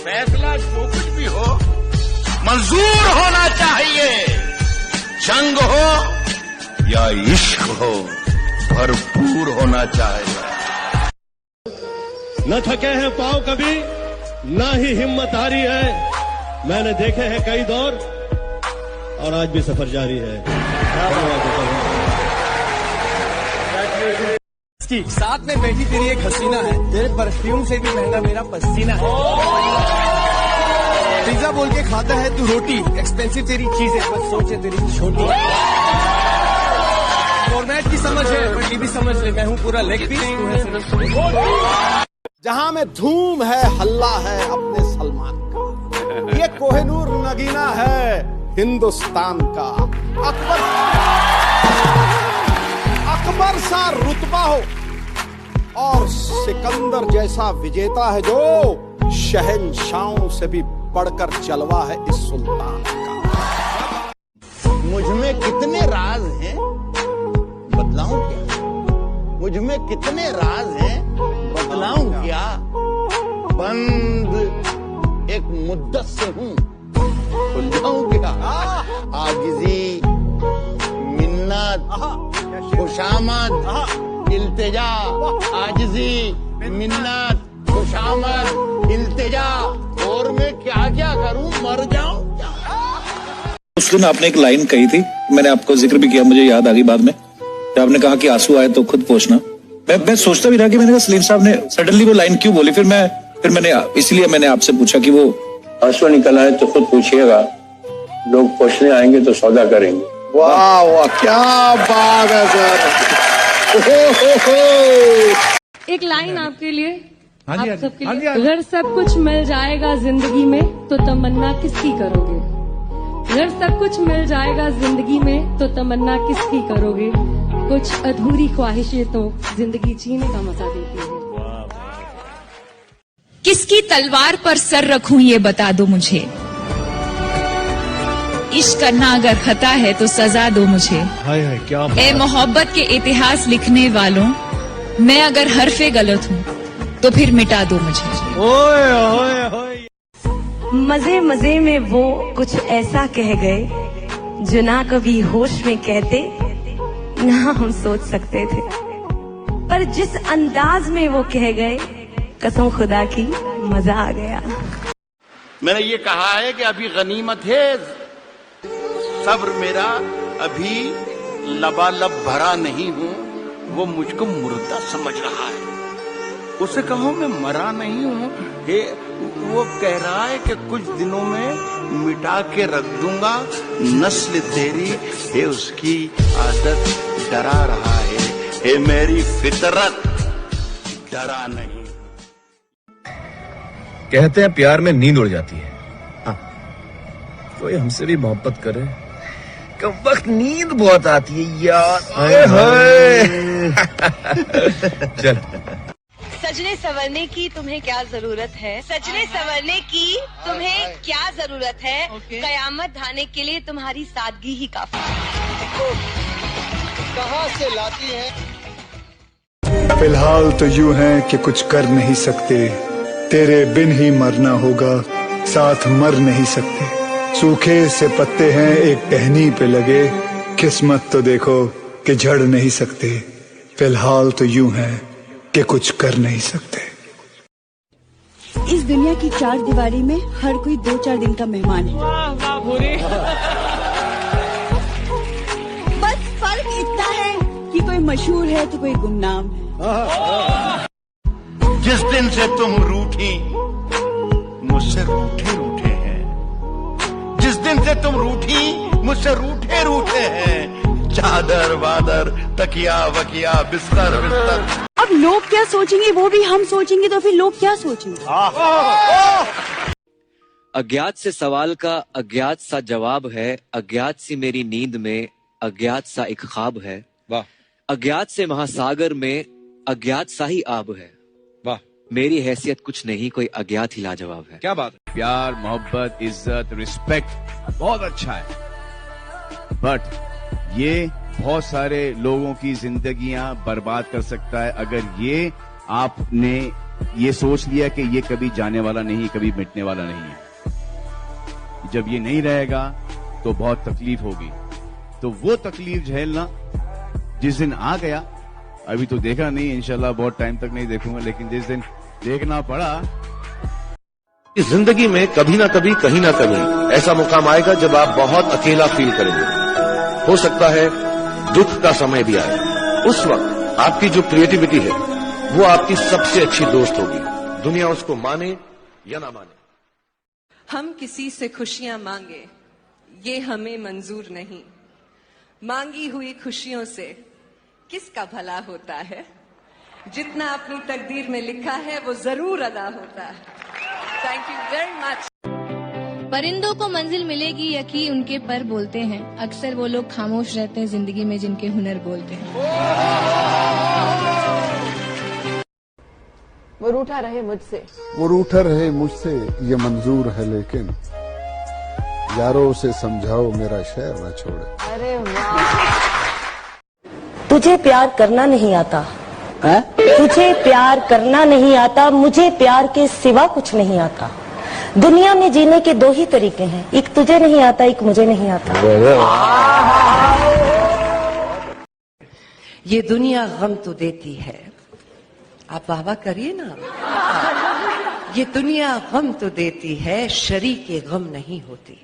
फैसला जो कुछ भी हो मंजूर होना चाहिए। जंग हो या इश्क हो भरपूर होना चाहिए। न थके हैं पांव कभी, ना ही हिम्मत हारी है। मैंने देखे हैं कई दौर और आज भी सफर जारी है। साथ में बैठी तेरी एक हसीना है, तेरे परफ्यूम से भी महंगा मेरा पसीना है। पिज्जा बोल के खाता है तू रोटी, एक्सपेंसिव तेरी चीज है बस सोचे तेरी छोटी। फॉर्मेट की समझ है बट ये भी समझ ले, मैं हूँ पूरा लेग पीस, तू है सिर्फ। जहां में धूम है हल्ला है अपने सलमान का, ये कोहिनूर नगीना है हिंदुस्तान का। अकबर सा रुतबा हो और सिकंदर जैसा विजेता है जो शहंशाहों से भी बढ़कर जलवा है इस सुल्तान का। मुझमें कितने राज हैं बतलाऊं क्या? मुझमें कितने राज हैं बतलाऊं क्या? बंद एक मुद्दत से हूँ, खुल जाऊं क्या? आजिज़ी, मिन्नत, खुशामद, इल्तिजा। आजिज़ी, मिन्नत, खुशामद, इल्तिजा। और मैं क्या क्या करूं, मर जाऊं? उस दिन आपने एक लाइन कही थी, मैंने आपको जिक्र भी किया, मुझे याद आ गई बाद में, जब आपने कहा कि आंसू आए तो खुद पोंछना। मैं सोचता भी रहा कि मैंने कहा सलीम साहब ने सडनली वो लाइन क्यों बोली। फिर मैंने इसलिए मैंने आपसे पूछा कि वो आंसू निकल आए तो खुद पूछिएगा, लोग पूछने आएंगे तो सौदा करेंगे। वाह वाह क्या बात है सर। एक लाइन आपके लिए, आप सबके लिए। अगर सब कुछ मिल जाएगा जिंदगी में तो तमन्ना किसकी करोगे? अगर सब कुछ मिल जाएगा जिंदगी में तो तमन्ना किसकी करोगे? कुछ अधूरी ख्वाहिशें तो जिंदगी जीने का मजा देती है। किसकी तलवार पर सर रखूं ये बता दो मुझे। इश्क करना अगर खता है तो सजा दो मुझे। क्या ए मोहब्बत के इतिहास लिखने वालों, मैं अगर हरफे गलत हूँ तो फिर मिटा दो मुझे। ओए ओए ओए। मजे मजे में वो कुछ ऐसा कह गए जो ना कभी होश में कहते ना हम सोच सकते थे, पर जिस अंदाज में वो कह गए कसम खुदा की मजा आ गया। मैंने ये कहा है कि अभी गनीमत है, सब्र मेरा अभी लबालब भरा नहीं हूँ। वो मुझको मुर्दा समझ रहा है, उसे कहो मैं मरा नहीं हूँ। वो कह रहा है कि कुछ दिनों में मिटा के रख दूंगा नस्ल तेरी, है उसकी आदत डरा रहा है मेरी फितरत डरा नहीं। कहते हैं प्यार में नींद उड़ जाती है। हाँ, कोई हमसे भी मोहब्बत करे, कब वक्त नींद बहुत आती है यार। चल। सजने संवरने की तुम्हें क्या जरूरत है? सजने संवरने की तुम्हें क्या जरूरत है? कयामत ढाने के लिए तुम्हारी सादगी ही काफी है। कहाँ से लाती है? फिलहाल तो यूं है कि कुछ कर नहीं सकते, तेरे बिन ही मरना होगा, साथ मर नहीं सकते। सूखे से पत्ते हैं एक टहनी पे लगे, किस्मत तो देखो कि झड़ नहीं सकते। फिलहाल तो यूं है कि कुछ कर नहीं सकते। इस दुनिया की चार दीवारी में हर कोई 2-4 दिन का मेहमान है। बस फर्क इतना है कि कोई मशहूर है तो कोई गुमनाम है। जिस दिन से तुम रूठी मुझसे रूठे रूठे हैं, जिस दिन से तुम रूठी मुझसे रूठे रूठे हैं। चादर वादर तकिया वकिया बिस्तर बिस्तर। अब लोग क्या सोचेंगे वो भी हम सोचेंगे तो फिर लोग क्या सोचेंगे? अज्ञात से सवाल का अज्ञात सा जवाब है, अज्ञात सी मेरी नींद में अज्ञात सा एक ख्वाब है। वाह। अज्ञात से महासागर में अज्ञात सा ही आब है। वाह। मेरी हैसियत कुछ नहीं, कोई अज्ञात ही लाजवाब है। क्या बात है। प्यार, मोहब्बत, इज्जत, रिस्पेक्ट बहुत अच्छा है, बट ये बहुत सारे लोगों की जिंदगियां बर्बाद कर सकता है अगर ये आपने ये सोच लिया कि ये कभी जाने वाला नहीं, कभी मिटने वाला नहीं है। जब ये नहीं रहेगा तो बहुत तकलीफ होगी। तो वो तकलीफ झेलना जिस दिन आ गया, अभी तो देखा नहीं, इंशाल्लाह बहुत टाइम तक नहीं देखूंगा, लेकिन जिस दिन देखना पड़ा। इस जिंदगी में कभी ना कभी, कहीं ना कहीं ऐसा मुकाम आएगा जब आप बहुत अकेला फील करेंगे। हो सकता है दुख का समय भी आए। उस वक्त आपकी जो क्रिएटिविटी है वो आपकी सबसे अच्छी दोस्त होगी। दुनिया उसको माने या ना माने। हम किसी से खुशियां मांगे ये हमें मंजूर नहीं। मांगी हुई खुशियों से किसका भला होता है। जितना अपनी तकदीर में लिखा है वो जरूर अदा होता है। Thank you very much. परिंदों को मंजिल मिलेगी यकी उनके पर बोलते हैं। अक्सर वो लोग खामोश रहते हैं जिंदगी में जिनके हुनर बोलते हैं। वो रूठा रहे मुझसे, वो रूठा रहे मुझसे ये मंजूर है, लेकिन यारों से समझाओ मेरा शहर न छोड़े। अरे वाह। तुझे प्यार करना नहीं आता है? तुझे प्यार करना नहीं आता, मुझे प्यार के सिवा कुछ नहीं आता। दुनिया में जीने के दो ही तरीके हैं, एक तुझे नहीं आता, एक मुझे नहीं आता। ये दुनिया गम तो देती है, आप वाह वाह करिए ना। ये दुनिया गम तो देती है, शरीके गम नहीं होती।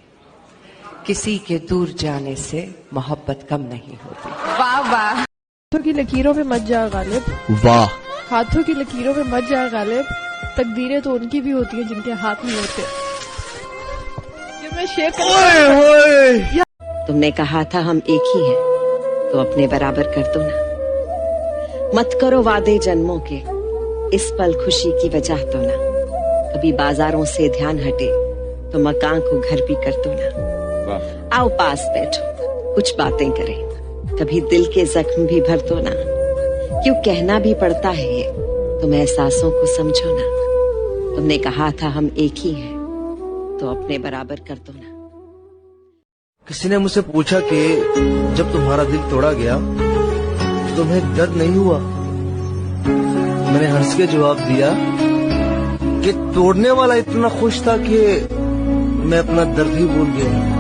किसी के दूर जाने से मोहब्बत कम नहीं होती। वाह वाह। हाथों की लकीरों में मत जा गालिब। वाह। हाथों की लकीरों में मत जा गालिब, तकदीरें तो उनकी भी होती हैं जिनके हाथ नहीं होते। ये मैं शेर तुमने कहा था हम एक ही हैं, तो अपने बराबर कर दो ना। मत करो वादे जन्मों के, इस पल खुशी की वजह तो ना। कभी बाजारों से ध्यान हटे तो मकान को घर भी कर दो ना। आओ पास बैठो, कुछ बातें करें, कभी दिल के जख्म भी भर दो ना। क्यों कहना भी पड़ता है ये, तुम एहसासों को समझो ना। तुमने कहा था हम एक ही हैं, तो अपने बराबर कर दो ना। किसी ने मुझसे पूछा कि जब तुम्हारा दिल तोड़ा गया तो तुम्हें दर्द नहीं हुआ। मैंने हंस के जवाब दिया कि तोड़ने वाला इतना खुश था कि मैं अपना दर्द ही भूल गया।